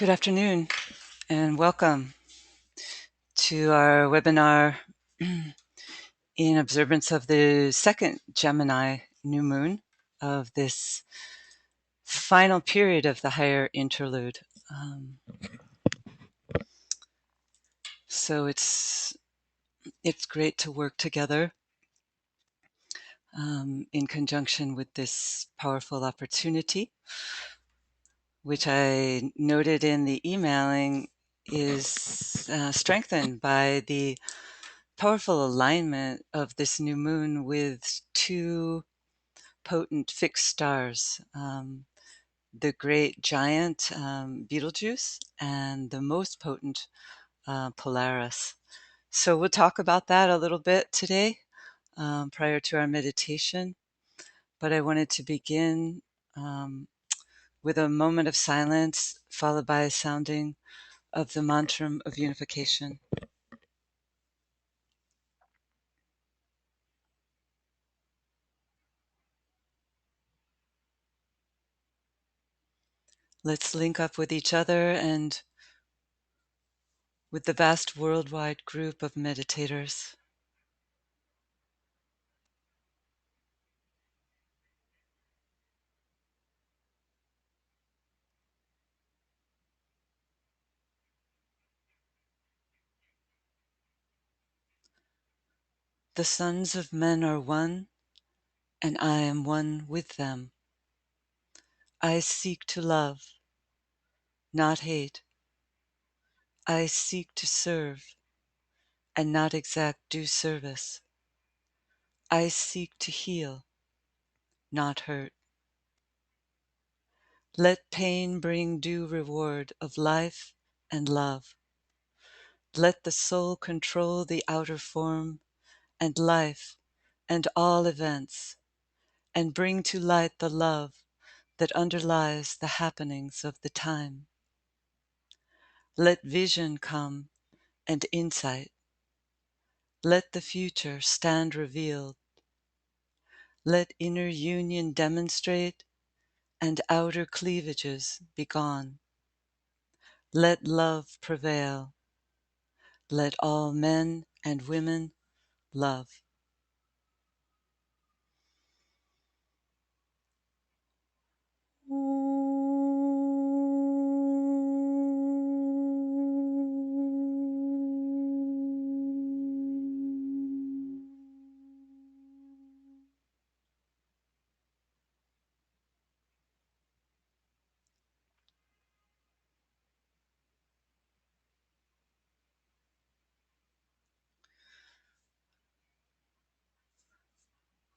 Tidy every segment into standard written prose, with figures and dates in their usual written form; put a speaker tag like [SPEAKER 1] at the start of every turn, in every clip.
[SPEAKER 1] Good afternoon and welcome to our webinar in observance of the second Gemini New Moon of this final period of the higher interlude. So it's great to work together in conjunction with this powerful opportunity, which I noted in the emailing is strengthened by the powerful alignment of this new moon with two potent fixed stars, the great giant Betelgeuse and the most potent Polaris. So we'll talk about that a little bit today prior to our meditation. But I wanted to begin with a moment of silence followed by a sounding of the mantra of unification. Let's link up with each other and with the vast worldwide group of meditators. The sons of men are one, and I am one with them. I seek to love, not hate. I seek to serve, and not exact due service. I seek to heal, not hurt. Let pain bring due reward of life and love. Let the soul control the outer form and life and all events, and bring to light the love that underlies the happenings of the time. Let vision come and insight. Let the future stand revealed. Let inner union demonstrate and outer cleavages be gone. Let love prevail. Let all men and women love.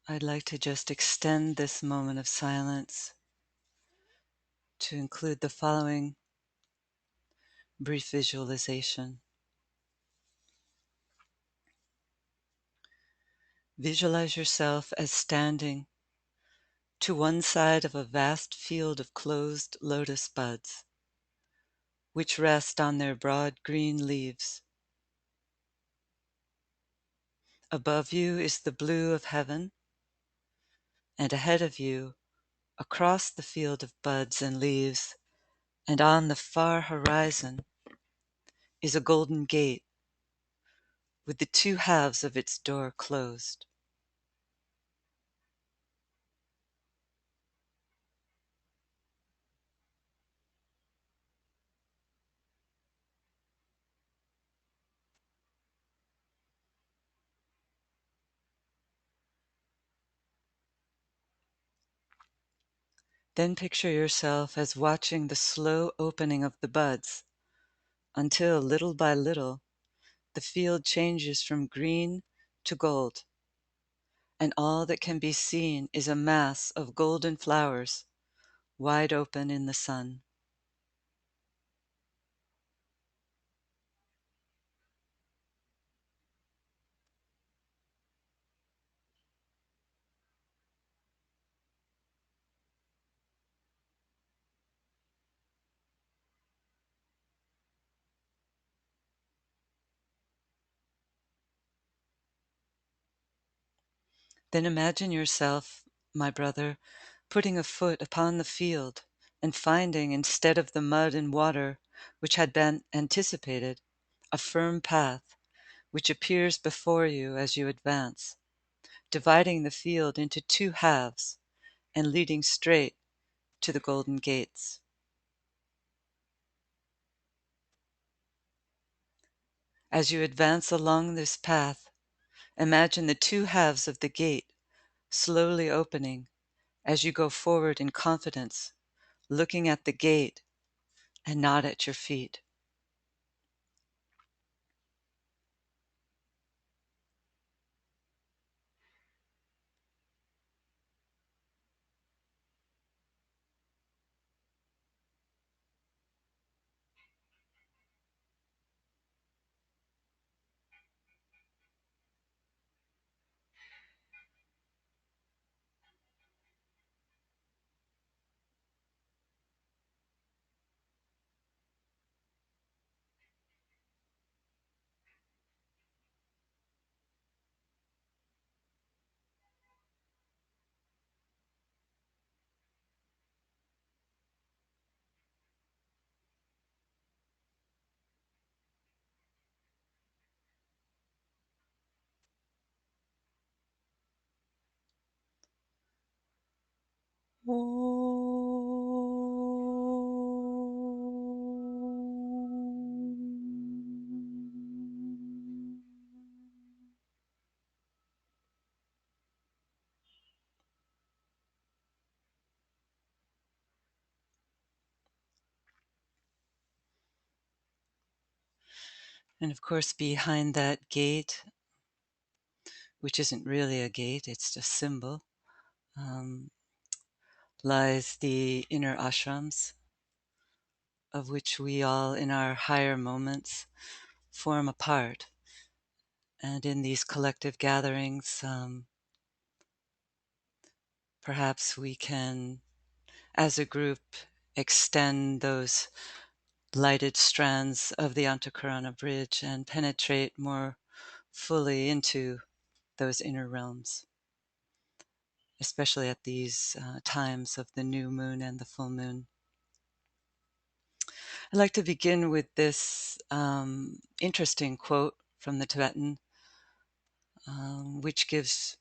[SPEAKER 1] I'd like to just extend this moment of silence to include the following brief visualization. Visualize yourself as standing to one side of a vast field of closed lotus buds, which rest on their broad green leaves. Above you is the blue of heaven, and ahead of you, across the field of buds and leaves, and on the far horizon, is a golden gate with the two halves of its door closed. Then picture yourself as watching the slow opening of the buds until, little by little, the field changes from green to gold, and all that can be seen is a mass of golden flowers wide open in the sun. Then imagine yourself, my brother, putting a foot upon the field and finding, instead of the mud and water which had been anticipated, a firm path which appears before you as you advance, dividing the field into two halves and leading straight to the golden gates. As you advance along this path, imagine the two halves of the gate slowly opening as you go forward in confidence, looking at the gate and not at your feet. And of course, behind that gate, which isn't really a gate, it's just symbol, um, lies the inner ashrams, of which we all, in our higher moments, form a part. And in these collective gatherings, perhaps we can, as a group, extend those lighted strands of the Antakarana bridge and penetrate more fully into those inner realms, especially at these times of the new moon and the full moon. I'd like to begin with this interesting quote from the Tibetan, which gives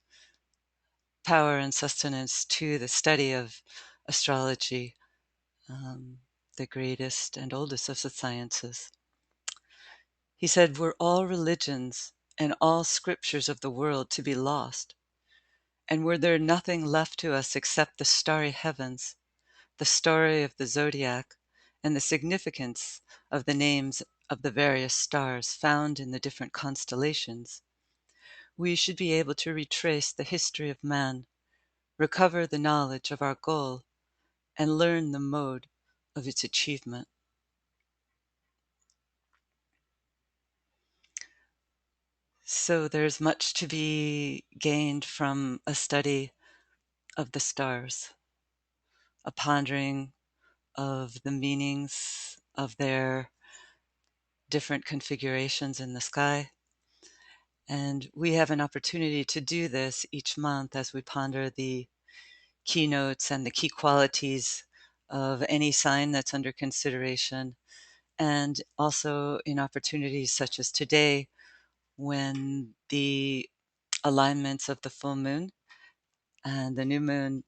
[SPEAKER 1] power and sustenance to the study of astrology, the greatest and oldest of the sciences. He said, "Were all religions and all scriptures of the world to be lost, and were there nothing left to us except the starry heavens, the story of the zodiac, and the significance of the names of the various stars found in the different constellations, we should be able to retrace the history of man, recover the knowledge of our goal, and learn the mode of its achievement." So there's much to be gained from a study of the stars, a pondering of the meanings of their different configurations in the sky. And we have an opportunity to do this each month as we ponder the keynotes and the key qualities of any sign that's under consideration. And also in opportunities such as today, when the alignments of the full moon and the new moon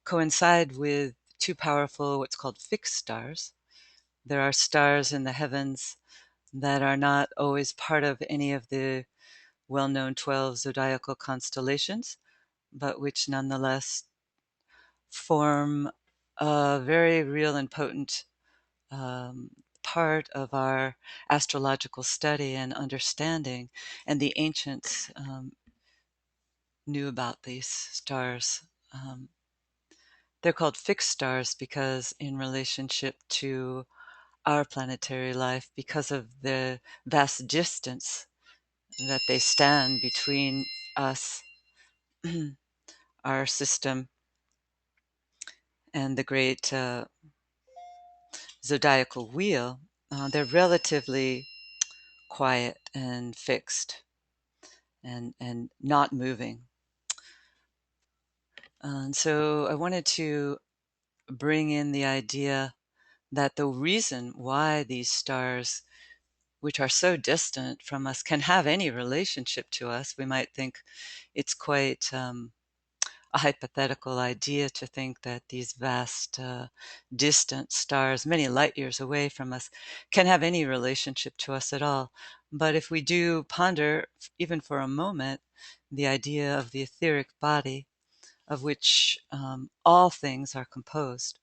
[SPEAKER 1] coincide with two powerful, what's called fixed stars. There are stars in the heavens that are not always part of any of the well-known 12 zodiacal constellations, but which nonetheless form a very real and potent um, part of our astrological study and understanding. And the ancients knew about these stars. They're called fixed stars because, in relationship to our planetary life, because of the vast distance that they stand between us, our system, and the great zodiacal wheel, they're relatively quiet and fixed and not moving. And so I wanted to bring in the idea that the reason why these stars, which are so distant from us, can have any relationship to us. We might think it's quite a hypothetical idea to think that these vast, distant stars, many light years away from us, can have any relationship to us at all. But if we do ponder, even for a moment, the idea of the etheric body, of which all things are composed,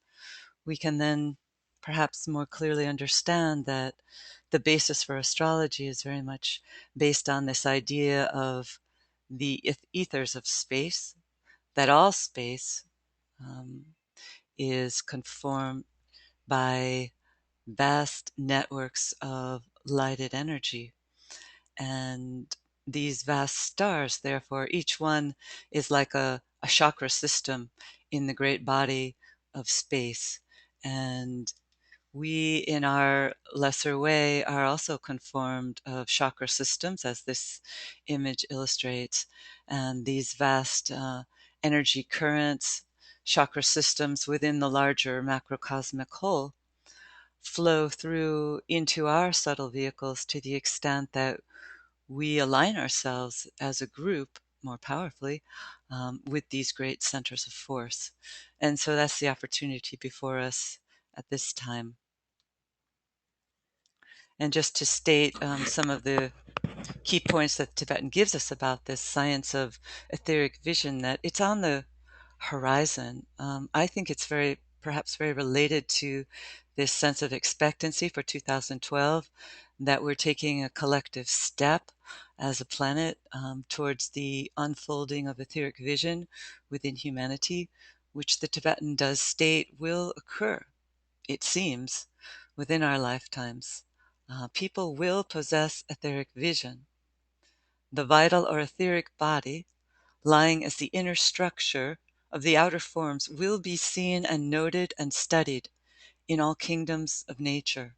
[SPEAKER 1] we can then perhaps more clearly understand that the basis for astrology is very much based on this idea of the ethers of space, that all space um, is conformed by vast networks of lighted energy. And these vast stars, therefore, each one is like a chakra system in the great body of space. And we, in our lesser way, are also conformed of chakra systems, as this image illustrates. And these vast energy currents, chakra systems within the larger macrocosmic whole, flow through into our subtle vehicles to the extent that we align ourselves as a group more powerfully with these great centers of force. And so that's the opportunity before us at this time. And just to state some of the key points that Tibetan gives us about this science of etheric vision, that it's on the horizon. I think it's perhaps very related to this sense of expectancy for 2012, that we're taking a collective step as a planet towards the unfolding of etheric vision within humanity, which the Tibetan does state will occur, it seems, within our lifetimes. People will possess etheric vision. The vital or etheric body, lying as the inner structure of the outer forms, will be seen and noted and studied in all kingdoms of nature.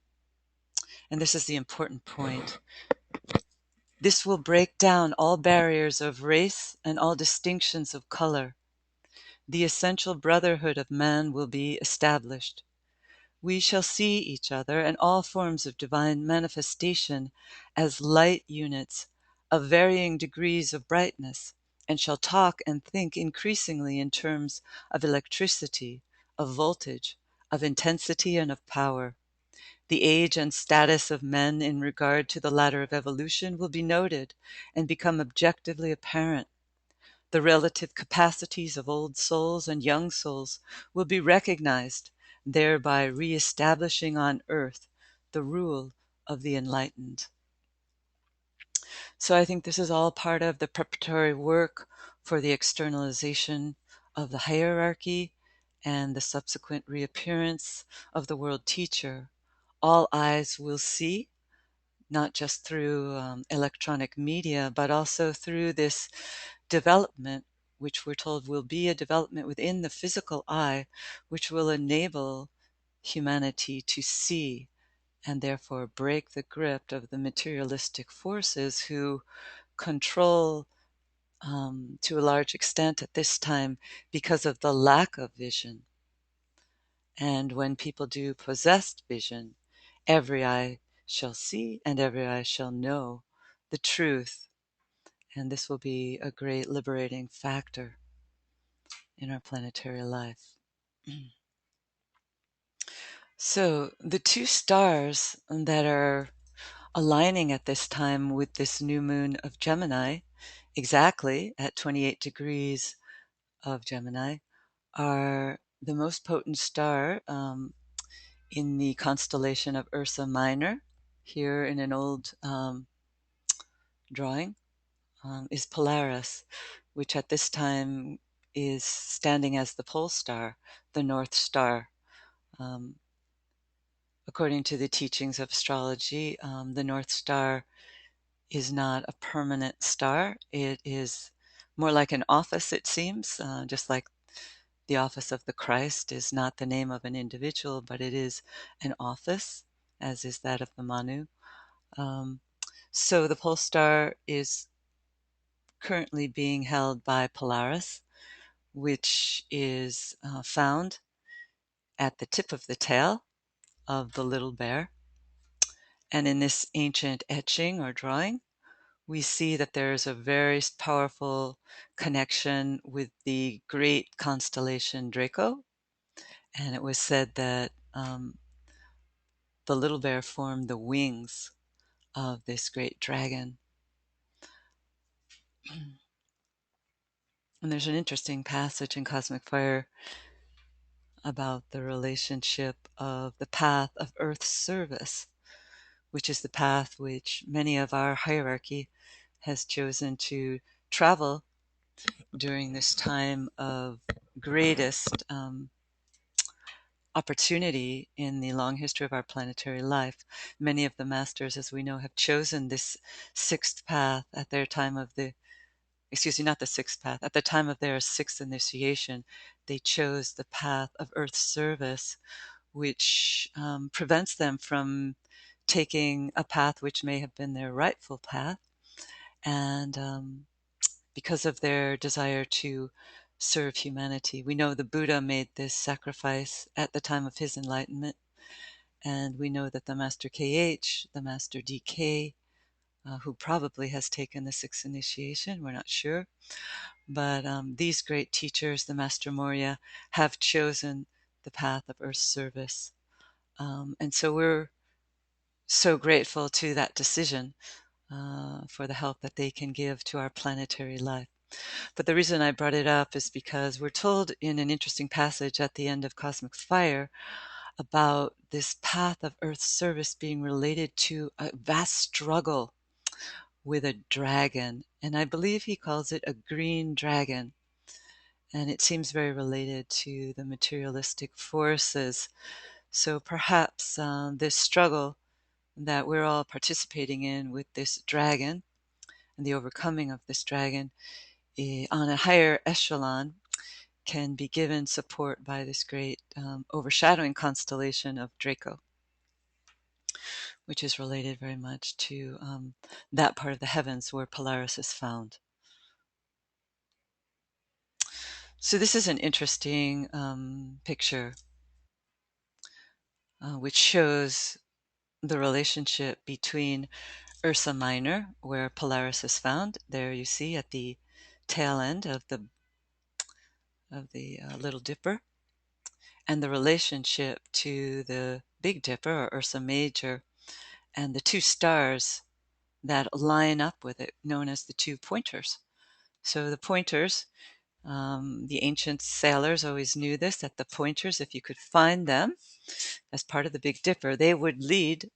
[SPEAKER 1] And this is the important point. This will break down all barriers of race and all distinctions of color. The essential brotherhood of man will be established. We shall see each other and all forms of divine manifestation as light units of varying degrees of brightness, and shall talk and think increasingly in terms of electricity, of voltage, of intensity, and of power. The age and status of men in regard to the ladder of evolution will be noted and become objectively apparent. The relative capacities of old souls and young souls will be recognized, thereby re-establishing on earth the rule of the enlightened. So I think this is all part of the preparatory work for the externalization of the hierarchy and the subsequent reappearance of the world teacher. All eyes will see, not just through electronic media, but also through this development, which we're told will be a development within the physical eye, which will enable humanity to see and therefore break the grip of the materialistic forces who control to a large extent at this time because of the lack of vision. And when people do possess vision, every eye shall see and every eye shall know the truth. And this will be a great liberating factor in our planetary life. So the two stars that are aligning at this time with this new moon of Gemini, exactly at 28 degrees of Gemini, are the most potent star in the constellation of Ursa Minor. Here in an old drawing is Polaris, which at this time is standing as the pole star, the North Star. Um, According to the teachings of astrology, the North Star is not a permanent star. It is more like an office, it seems, just like the office of the Christ is not the name of an individual, but it is an office, as is that of the Manu. So the pole star is currently being held by Polaris, which is found at the tip of the tail of the little bear. And in this ancient etching or drawing, we see that there's a very powerful connection with the great constellation Draco. And it was said that the little bear formed the wings of this great dragon. And there's an interesting passage in Cosmic Fire about the relationship of the path of Earth's service, which is the path which many of our hierarchy has chosen to travel during this time of greatest opportunity in the long history of our planetary life. Many of the masters, as we know, have chosen this sixth path at their time of the, excuse me, not the sixth path, at the time of their sixth initiation. They chose the path of Earth's service, which prevents them from taking a path which may have been their rightful path. And because of their desire to serve humanity. We know the Buddha made this sacrifice at the time of his enlightenment. And we know that the Master KH, the Master DK, who probably has taken the sixth initiation, we're not sure. But these great teachers, the Master Morya, have chosen the path of Earth's service. And so we're so grateful to that decision for the help that they can give to our planetary life. But the reason I brought it up is because we're told in an interesting passage at the end of Cosmic Fire about this path of Earth's service being related to a vast struggle with a dragon. And I believe he calls it a green dragon. And it seems very related to the materialistic forces. So perhaps this struggle that we're all participating in with this dragon and the overcoming of this dragon on a higher echelon can be given support by this great overshadowing constellation of Draco, which is related very much to that part of the heavens where Polaris is found. So this is an interesting picture which shows the relationship between Ursa Minor, where Polaris is found. There you see at the tail end of the Little Dipper, and the relationship to the Big Dipper, or Ursa Major, and the two stars that line up with it, known as the two pointers. So the pointers, the ancient sailors always knew this, that the pointers, if you could find them as part of the Big Dipper, they would lead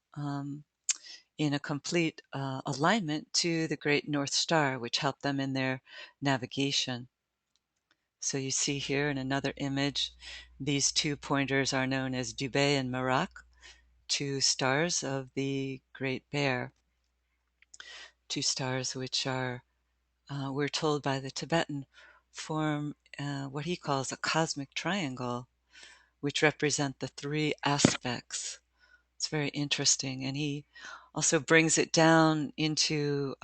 [SPEAKER 1] in a complete alignment to the great North Star, which helped them in their navigation. So you see here in another image, these two pointers are known as Dubé and Merak, two stars of the Great Bear, two stars which are, we're told by the Tibetan, form what he calls a cosmic triangle, which represent the three aspects. It's very interesting. And he also brings it down into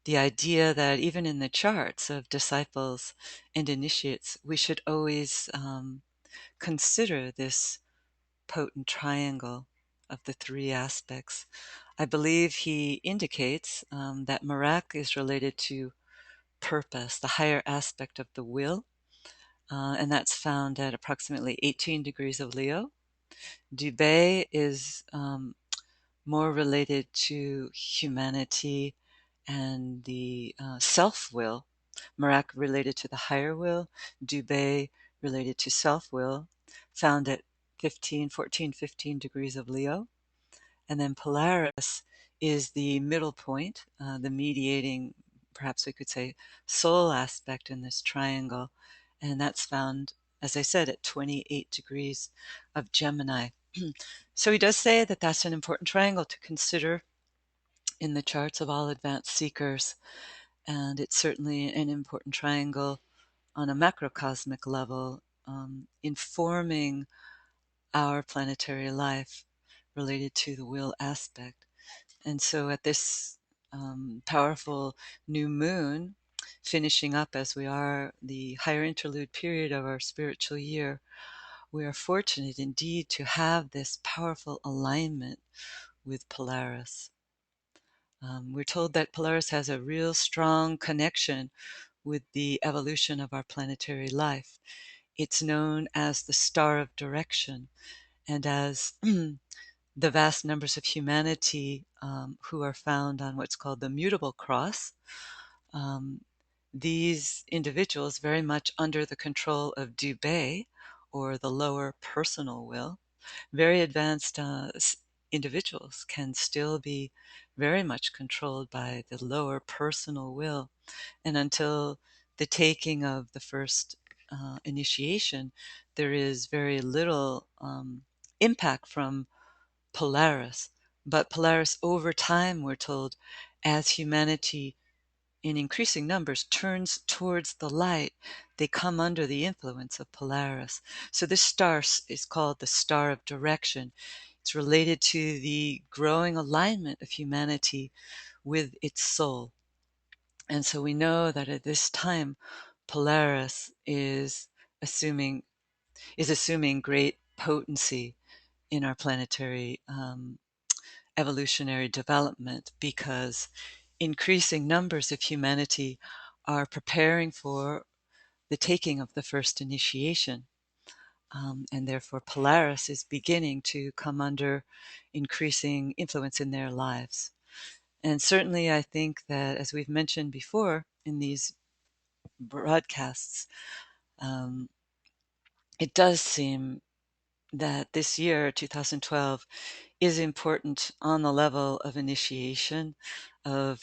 [SPEAKER 1] the idea that even in the charts of disciples and initiates, we should always consider this potent triangle of the three aspects. I believe he indicates that Merak is related to purpose, the higher aspect of the will, and that's found at approximately 18 degrees of Leo. Dubé is more related to humanity and the self-will. Merak related to the higher will. Dubé related to self-will, found at 15 degrees of Leo. And then Polaris is the middle point, the mediating, perhaps we could say, soul aspect in this triangle. And that's found, as I said, at 28 degrees of Gemini. So he does say that that's an important triangle to consider in the charts of all advanced seekers. And it's certainly an important triangle on a macrocosmic level, informing our planetary life related to the will aspect. And so at this powerful new moon, finishing up as we are the higher interlude period of our spiritual year, we are fortunate indeed to have this powerful alignment with Polaris. We're told that Polaris has a real strong connection with the evolution of our planetary life. It's known as the star of direction, and as the vast numbers of humanity who are found on what's called the mutable cross, um, these individuals, very much under the control of Dubé, or the lower personal will, very advanced individuals can still be very much controlled by the lower personal will. And until the taking of the first initiation, there is very little impact from Polaris. But Polaris, over time, we're told, as humanity in increasing numbers turns towards the light, they come under the influence of Polaris. So this star is called the star of direction. It's related to the growing alignment of humanity with its soul. And so we know that at this time, Polaris is assuming great potency in our planetary evolutionary development, because increasing numbers of humanity are preparing for the taking of the first initiation. And therefore, Polaris is beginning to come under increasing influence in their lives. And certainly, I think that, as we've mentioned before in these broadcasts, um, it does seem that this year, 2012, is important on the level of initiation, of,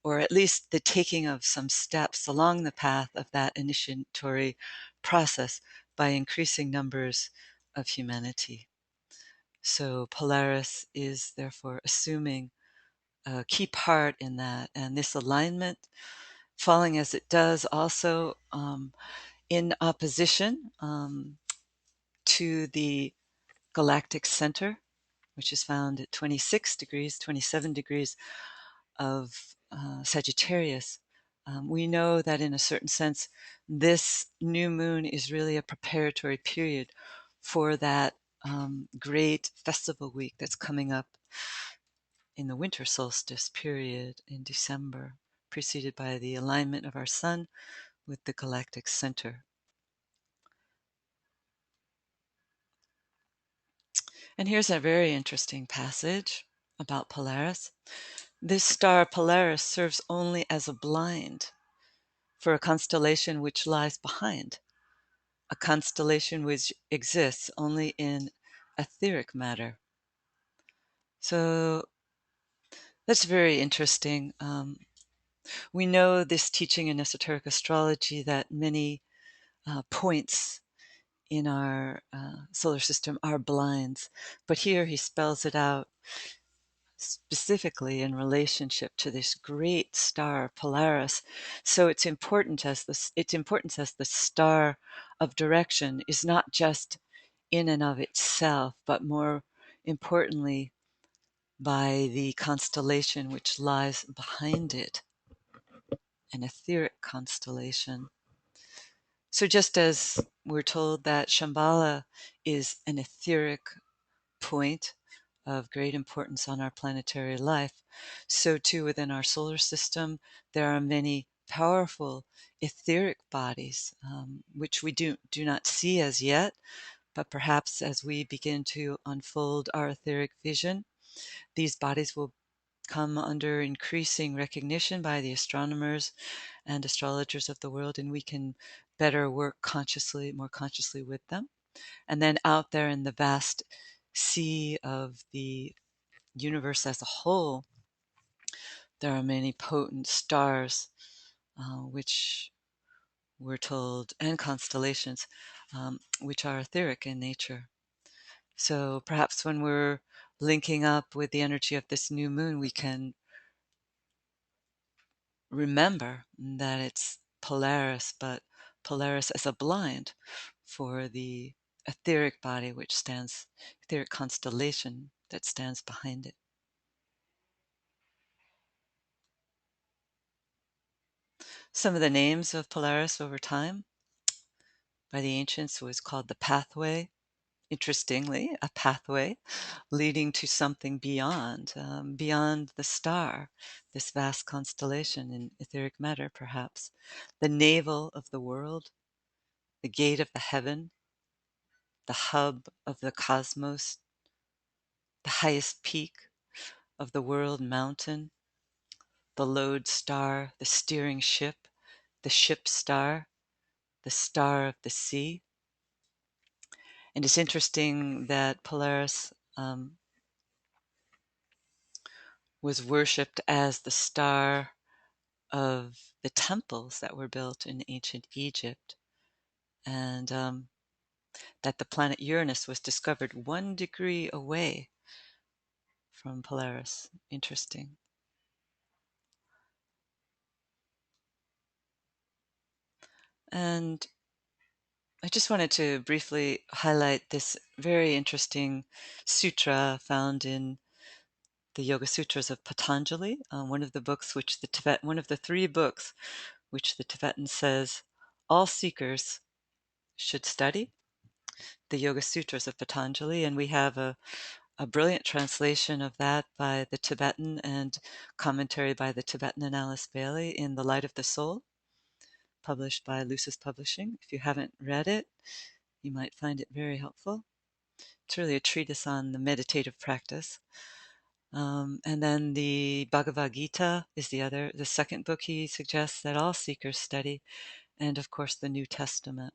[SPEAKER 1] or at least the taking of some steps along the path of that initiatory process by increasing numbers of humanity. So Polaris is therefore assuming a key part in that, and this alignment, falling as it does also in opposition to the galactic center, which is found at 26 degrees, 27 degrees of Sagittarius. We know that in a certain sense, this new moon is really a preparatory period for that great festival week that's coming up in the winter solstice period in December, preceded by the alignment of our sun with the galactic center. And here's a very interesting passage about Polaris. This star Polaris serves only as a blind for a constellation which lies behind, a constellation which exists only in etheric matter. So that's very interesting. We know this teaching in esoteric astrology that many points in our solar system are blinds, but here he spells it out specifically in relationship to this great star Polaris. So its importance as the star of direction is not just in and of itself, but more importantly by the constellation which lies behind it, an etheric constellation. So just as we're told that Shambhala is an etheric point of great importance on our planetary life, so too within our solar system, there are many powerful etheric bodies, which we do not see as yet, but perhaps as we begin to unfold our etheric vision, these bodies will come under increasing recognition by the astronomers and astrologers of the world, and we can better work more consciously with them. And then out there in the vast sea of the universe as a whole, there are many potent stars, which we're told, and constellations, which are etheric in nature. So perhaps when we're linking up with the energy of this new moon, we can remember that it's Polaris, but Polaris as a blind for the etheric body, etheric constellation that stands behind it. Some of the names of Polaris over time: by the ancients was called the pathway. Interestingly, a pathway leading to something beyond, beyond the star, this vast constellation in etheric matter, perhaps. The navel of the world, the gate of the heaven, the hub of the cosmos, the highest peak of the world mountain, the lodestar, the steering ship, the ship star, the star of the sea. And it's interesting that Polaris was worshipped as the star of the temples that were built in ancient Egypt, and that the planet Uranus was discovered 1 degree away from Polaris. Interesting. And I just wanted to briefly highlight this very interesting sutra found in the Yoga Sutras of Patanjali, one of the books which one of the 3 books which the Tibetan says all seekers should study, the Yoga Sutras of Patanjali, and we have a brilliant translation of that by the Tibetan and commentary by the Tibetan and Alice Bailey in The Light of the Soul, published by Lucis Publishing. If you haven't read it, you might find it very helpful. It's really a treatise on the meditative practice. And then the Bhagavad Gita is the second book he suggests that all seekers study, and of course the New Testament.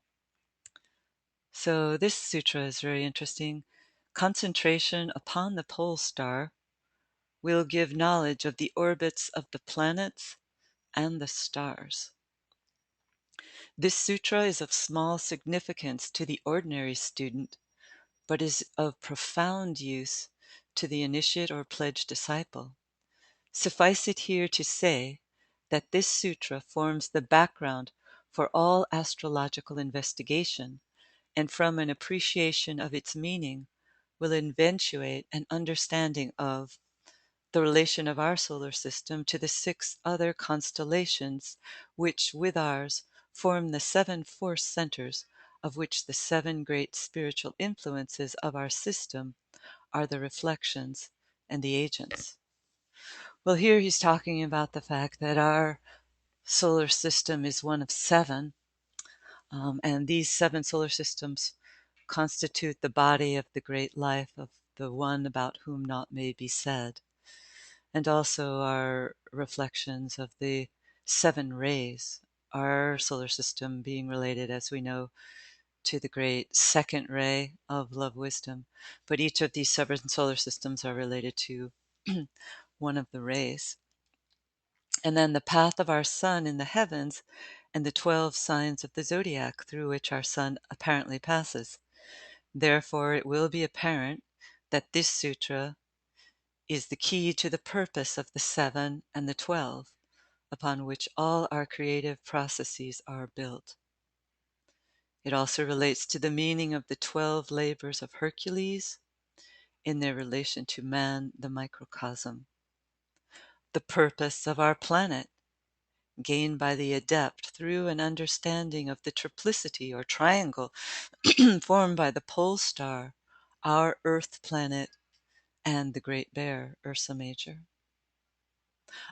[SPEAKER 1] So this sutra is very interesting. Concentration upon the pole star will give knowledge of the orbits of the planets and the stars. This sutra is of small significance to the ordinary student, but is of profound use to the initiate or pledged disciple. Suffice it here to say that this sutra forms the background for all astrological investigation, and from an appreciation of its meaning will eventuate an understanding of the relation of our solar system to the 6 other constellations, which, with ours, form the 7 force centers, of which the 7 great spiritual influences of our system are the reflections and the agents. Well, here he's talking about the fact that our solar system is one of 7, and these 7 solar systems constitute the body of the great life of the one about whom naught may be said, and also are reflections of the 7 rays, our solar system being related, as we know, to the great second ray of love wisdom. But each of these 7 solar systems are related to one of the rays. And then the path of our sun in the heavens and the 12 signs of the zodiac through which our sun apparently passes. Therefore, it will be apparent that this sutra is the key to the purpose of the 7 and the 12, upon which all our creative processes are built. It also relates to the meaning of the 12 labors of Hercules in their relation to man, the microcosm. The purpose of our planet, gained by the adept through an understanding of the triplicity or triangle formed by the pole star, our Earth planet, and the Great Bear, Ursa Major.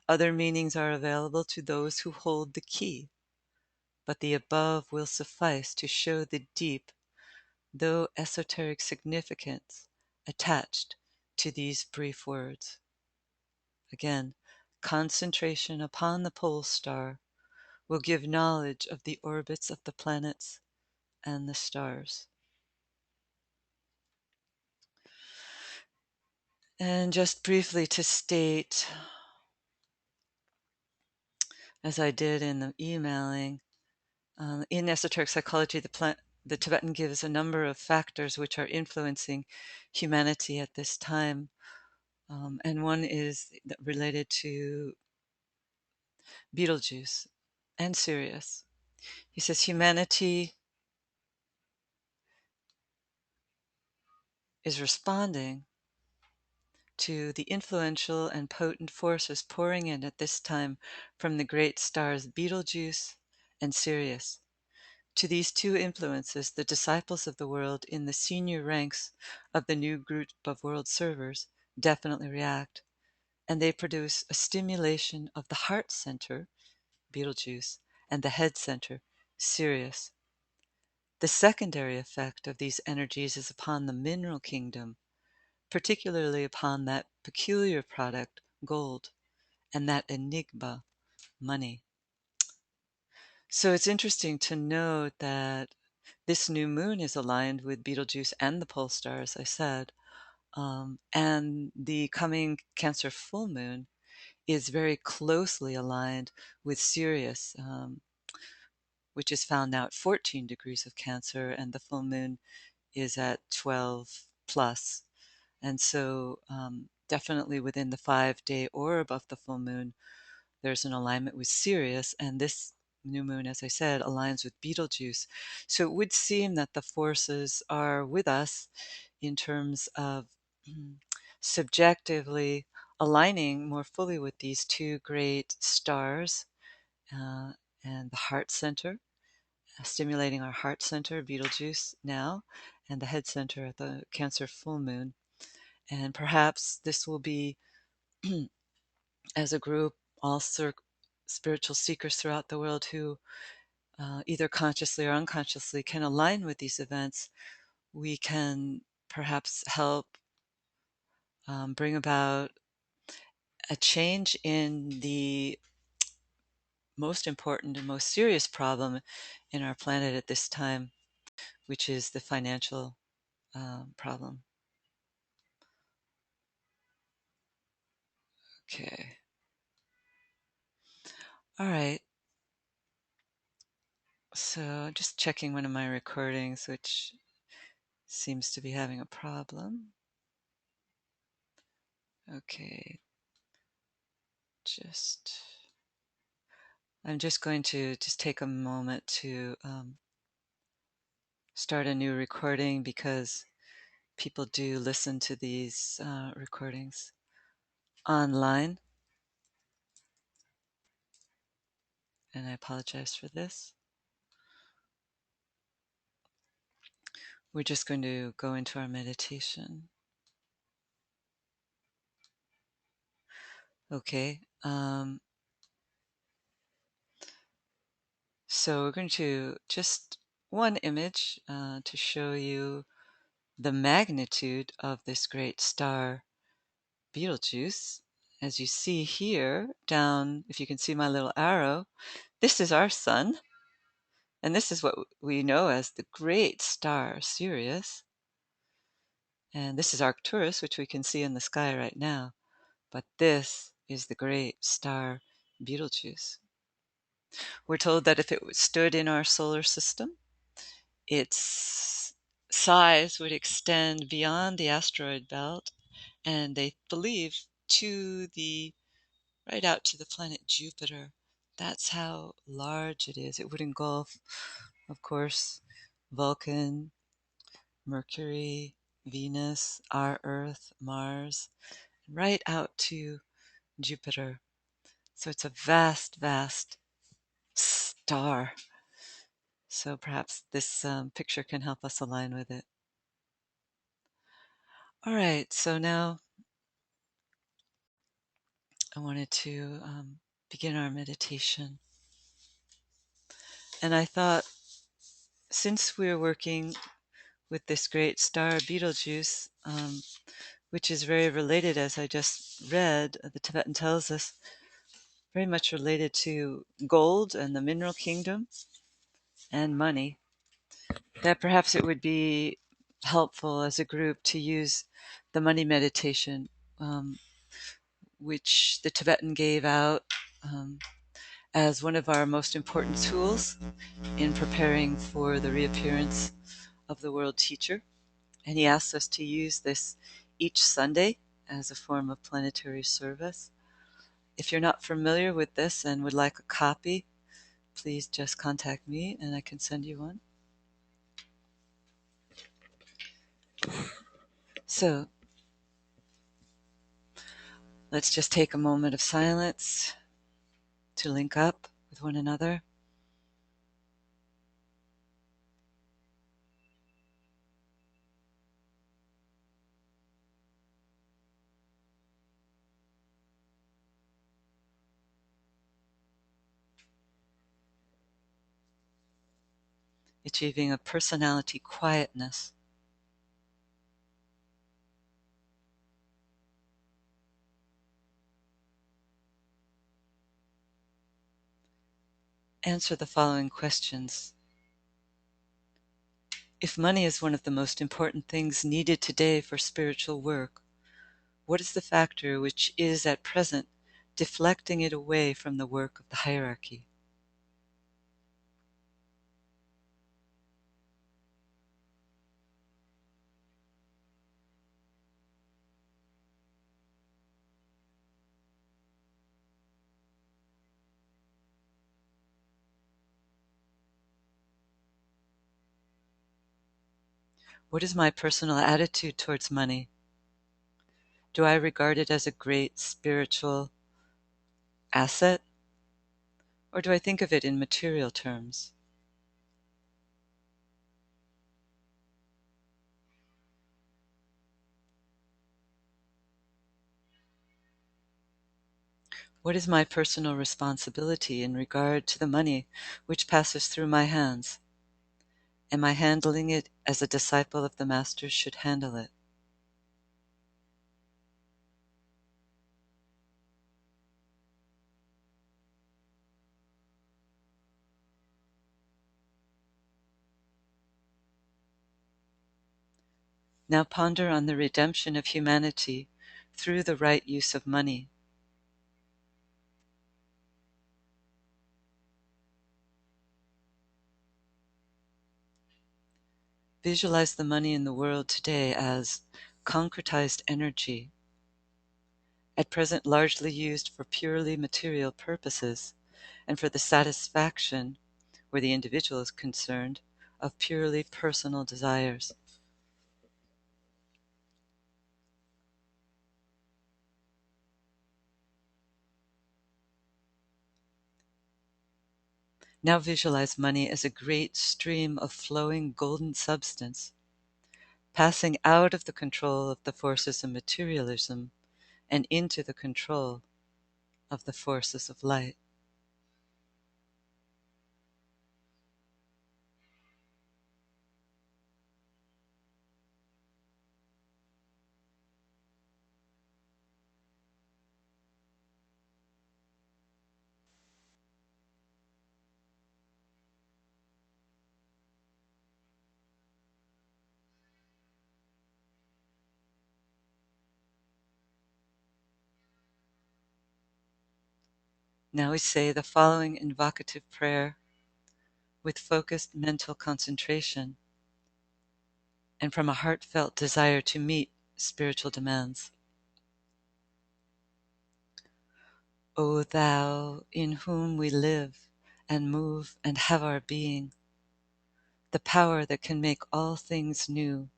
[SPEAKER 1] Other meanings are available to those who hold the key, but the above will suffice to show the deep, though esoteric significance attached to these brief words. Again, concentration upon the pole star will give knowledge of the orbits of the planets and the stars. And just briefly to state, as I did in the emailing, in esoteric psychology, the Tibetan gives a number of factors which are influencing humanity at this time. And one is related to Betelgeuse and Sirius. He says humanity is responding to the influential and potent forces pouring in at this time from the great stars Betelgeuse and Sirius. To these two influences, the disciples of the world in the senior ranks of the new group of world servers definitely react, and they produce a stimulation of the heart center, Betelgeuse, and the head center, Sirius. The secondary effect of these energies is upon the mineral kingdom, particularly upon that peculiar product, gold, and that enigma, money. So it's interesting to note that this new moon is aligned with Betelgeuse and the pole star, as I said, and the coming Cancer full moon is very closely aligned with Sirius, which is found now at 14 degrees of Cancer, and the full moon is at 12 plus. And so, definitely within the 5-day orb of the full moon, there's an alignment with Sirius, and this new moon, as I said, aligns with Betelgeuse. So it would seem that the forces are with us in terms of subjectively aligning more fully with these two great stars, uh, and the heart center, stimulating our heart center, Betelgeuse now, and the head center at the Cancer full moon. And perhaps this will be, as a group, all spiritual seekers throughout the world who, either consciously or unconsciously, can align with these events. We can perhaps help bring about a change in the most important and most serious problem in our planet at this time, which is the financial problem. Okay. All right. So just checking one of my recordings, which seems to be having a problem. Okay. I'm just going to just take a moment to start a new recording, because people do listen to these recordings online, and I apologize for this. We're just going to go into our meditation. Okay. So we're going to just one image to show you the magnitude of this great star, Betelgeuse. As you see here, down, if you can see my little arrow, this is our sun, and this is what we know as the great star, Sirius. And this is Arcturus, which we can see in the sky right now. But this is the great star, Betelgeuse. We're told that if it stood in our solar system, its size would extend beyond the asteroid belt, and they believe to the right out to the planet Jupiter. That's how large it is. It would engulf, of course, Vulcan, Mercury, Venus, our Earth, Mars, right out to Jupiter. So it's a vast, vast star. So perhaps this picture can help us align with it. All right, so now I wanted to begin our meditation. And I thought, since we're working with this great star, Betelgeuse, which is very related, as I just read, the Tibetan tells us, very much related to gold and the mineral kingdom and money, that perhaps it would be helpful as a group to use the money meditation, which the Tibetan gave out as one of our most important tools in preparing for the reappearance of the world teacher. And he asks us to use this each Sunday as a form of planetary service. If you're not familiar with this and would like a copy, please just contact me and I can send you one. So let's just take a moment of silence to link up with one another. achieving a personality quietness. Answer the following questions. If money is one of the most important things needed today for spiritual work, what is the factor which is at present deflecting it away from the work of the hierarchy? What is my personal attitude towards money? Do I regard it as a great spiritual asset, or do I think of it in material terms? What is my personal responsibility in regard to the money which passes through my hands? Am I handling it as a disciple of the Master should handle it? Now ponder on the redemption of humanity through the right use of money. Visualize the money in the world today as concretized energy, at present largely used for purely material purposes and for the satisfaction, where the individual is concerned, of purely personal desires. Now visualize money as a great stream of flowing golden substance, passing out of the control of the forces of materialism and into the control of the forces of light. Now we say the following invocative prayer with focused mental concentration and from a heartfelt desire to meet spiritual demands. O Thou, in whom we live and move and have our being, the power that can make all things new,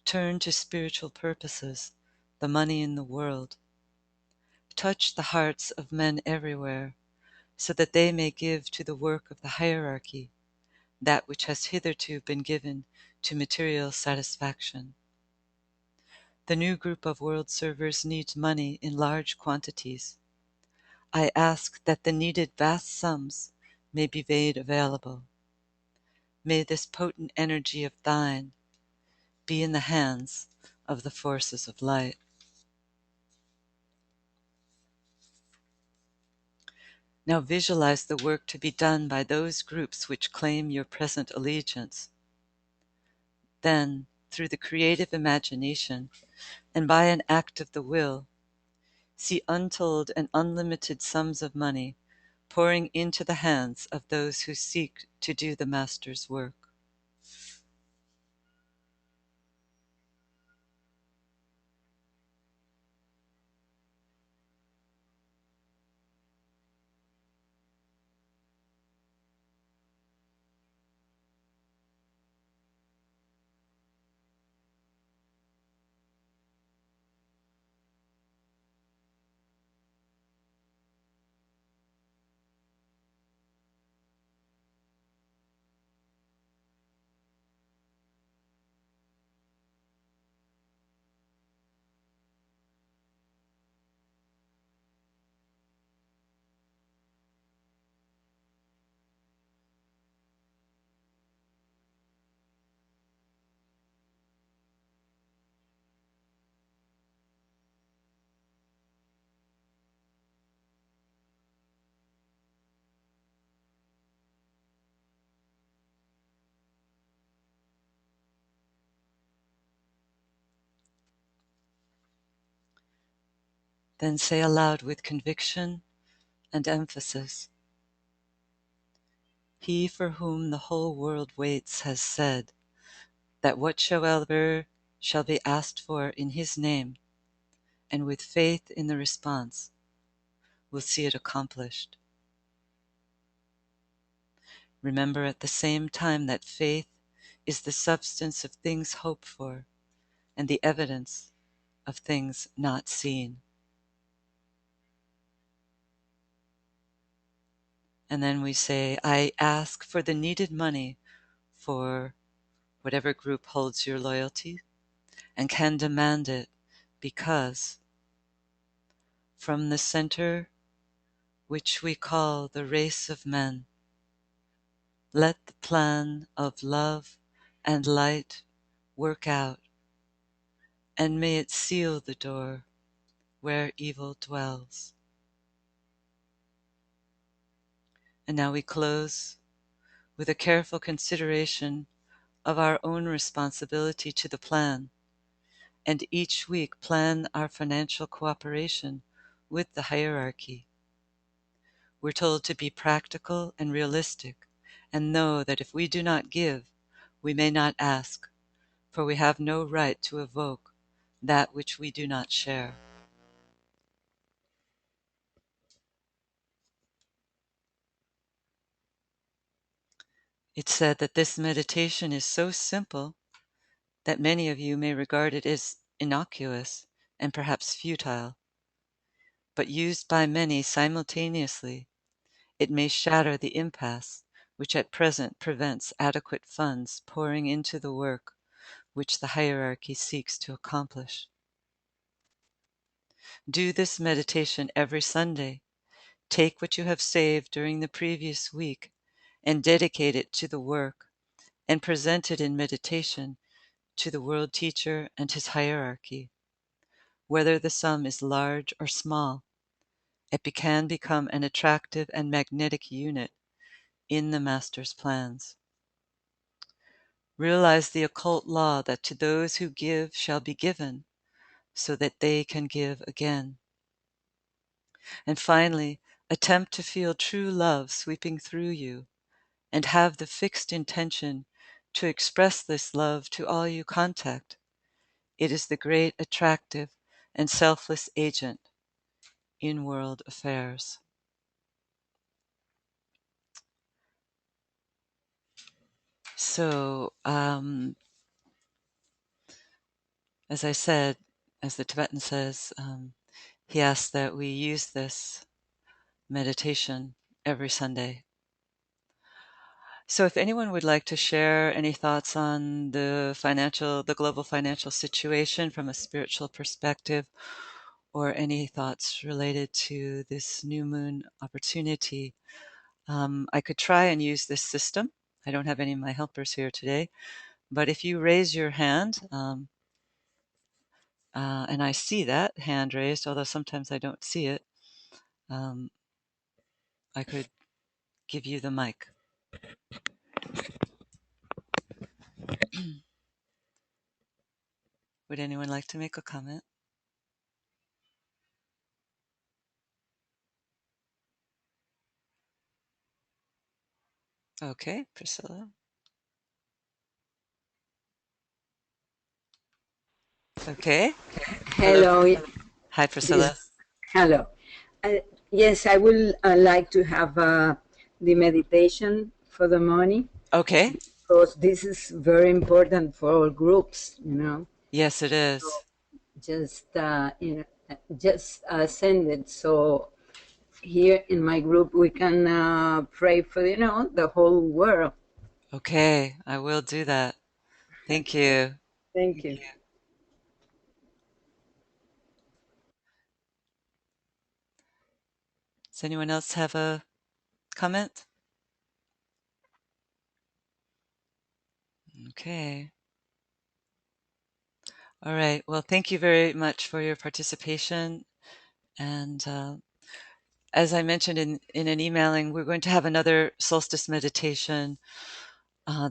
[SPEAKER 1] turn to spiritual purposes the money in the world. Touch the hearts of men everywhere, so that they may give to the work of the hierarchy that which has hitherto been given to material satisfaction. The new group of world servers needs money in large quantities. I ask that the needed vast sums may be made available. May this potent energy of thine be in the hands of the forces of light. Now visualize the work to be done by those groups which claim your present allegiance. Then, through the creative imagination and by an act of the will, see untold and unlimited sums of money pouring into the hands of those who seek to do the Master's work. Then say aloud with conviction and emphasis, "He for whom the whole world waits has said that whatsoever shall be asked for in his name, and with faith in the response, will see it accomplished." Remember at the same time that faith is the substance of things hoped for and the evidence of things not seen. And then we say, "I ask for the needed money for whatever group holds your loyalty and can demand it because from the center which we call the race of men, let the plan of love and light work out, and may it seal the door where evil dwells." And now we close with a careful consideration of our own responsibility to the plan, and each week plan our financial cooperation with the hierarchy. We're told to be practical and realistic, and know that if we do not give, we may not ask, for we have no right to evoke that which we do not share. It's said that this meditation is so simple that many of you may regard it as innocuous and perhaps futile, but used by many simultaneously, it may shatter the impasse which at present prevents adequate funds pouring into the work which the hierarchy seeks to accomplish. Do this meditation every Sunday. Take what you have saved during the previous week and dedicate it to the work, and present it in meditation to the world teacher and his hierarchy. Whether the sum is large or small, it can become an attractive and magnetic unit in the Master's plans. Realize the occult law that to those who give shall be given, so that they can give again. And finally, attempt to feel true love sweeping through you, and have the fixed intention to express this love to all you contact. It is the great attractive and selfless agent in world affairs. So, as I said, as the Tibetan says, he asks that we use this meditation every Sunday. So if anyone would like to share any thoughts on the global financial situation from a spiritual perspective, or any thoughts related to this new moon opportunity, I could try and use this system. I don't have any of my helpers here today, but if you raise your hand, and I see that hand raised, although sometimes I don't see it, I could give you the mic. Would anyone like to make a comment? Okay, Priscilla. Okay. Hello.
[SPEAKER 2] Hello.
[SPEAKER 1] Hi, Priscilla.
[SPEAKER 2] Yes. Hello. Uh, yes, I will like to have the meditation for the money
[SPEAKER 1] Okay.
[SPEAKER 2] because this is very important for all groups.
[SPEAKER 1] Yes, it is.
[SPEAKER 2] So just send it. So here in my group we can pray for the whole world.
[SPEAKER 1] Okay, I will do that. Thank you.
[SPEAKER 2] Thank you.
[SPEAKER 1] Does anyone else have a comment? Okay. All right. Well, thank you very much for your participation. And as I mentioned in an emailing, we're going to have another solstice meditation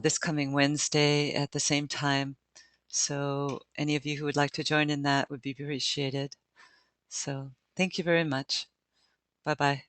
[SPEAKER 1] this coming Wednesday at the same time. So any of you who would like to join in that would be appreciated. So Thank you very much. Bye bye.